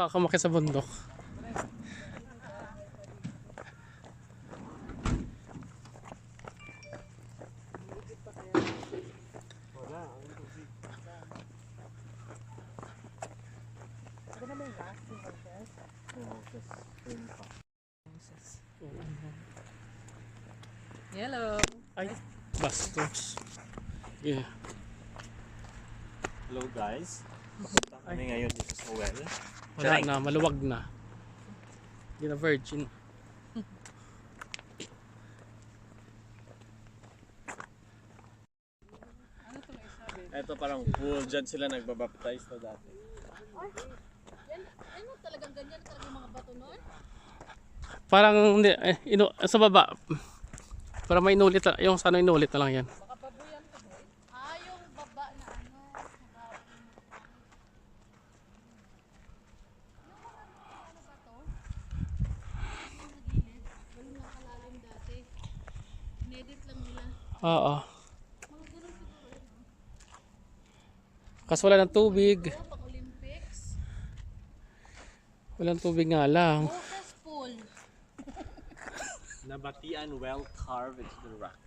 Kakamakit sa bundok. Hello. Ay, bastos. Yeah. Hello guys. Punta kami ngayon dito sa well. Wala na, maluwag na. Hindi na virgin. Ito parang pool. Diyan sila nagbabaptize na dati. Ano talagang ganyan talaga yung mga bato nun? Parang hindi, sa baba. Para may inulit, yung sa ano inulit na lang yan. Baka babuyan ka boy? Ah, yung baba na ano. Ano ba to? Yung nagilid. Walang nakalalim dati. Inedit lang nila. Oo. Mga ganun siguro yun. Kasi wala ng tubig. Oh, pang Olympics. Walang tubig nga lang. Moses pool. Nabatian well carved into the rock.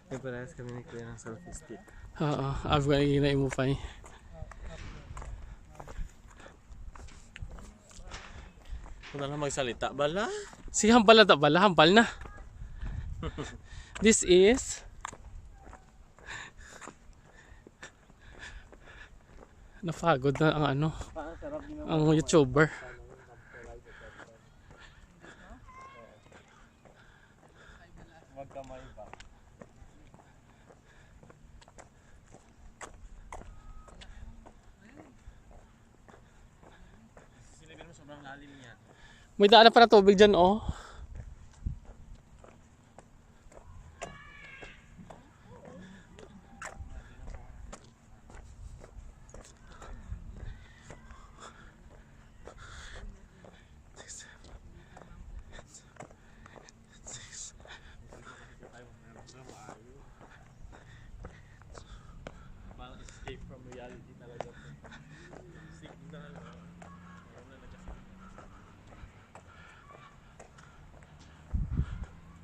May parehas kami ni Kuya ng selfie stick. Oo, I've got na imupay. Kung na magsalita, bala? Si hambal na bala, hambal na. This is napagod na ang ano, ang YouTuber. Wag kamay ba? Silipin mo sobrang lalim niya. May daanan pa na tubig dyan, oh. Parang escape from reality talaga. Signal.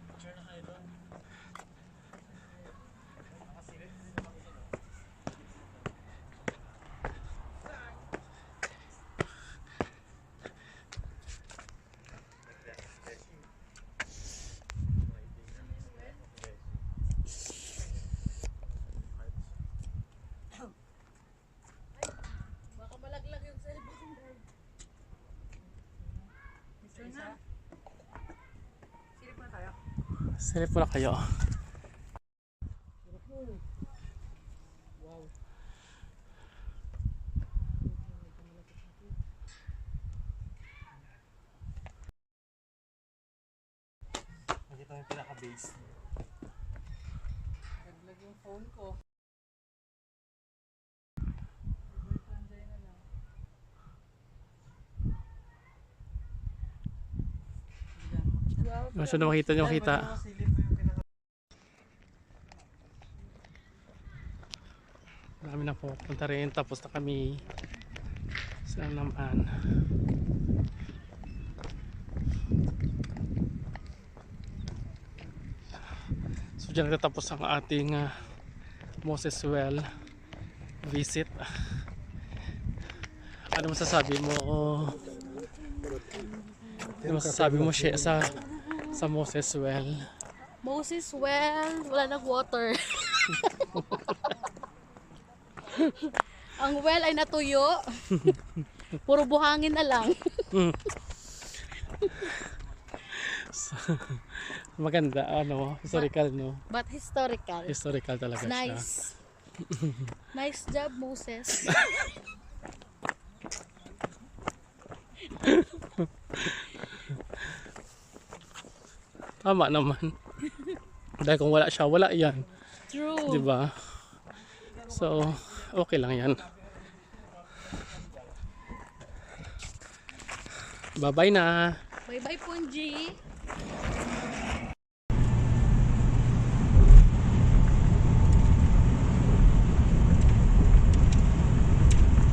Picture na kayo doon. Baka malaglag yung cellphone mo. Mr. na. Silip na tayo. Silip mo na kayo. Nakita mo yung pinaka-base. Naglag yung phone ko. Gusto na makita nyo, kita. Marami na po punta rin, tapos na kami. Saan naman? So dyan nagtatapos ang ating Moses Well visit. Ano masasabi mo? Ano masasabi mo siya sa Moses Well? Moses well, wala nang water. Ang well ay natuyo. Puro buhangin na lang. Maganda, ano, historical, no? But historical. Historical talaga siya. Nice. Nice job, Moses. Tama naman. Dahil kung wala siya, wala yan. True. Diba? So, okay lang yan. Bye-bye na. Bye-bye, Punji.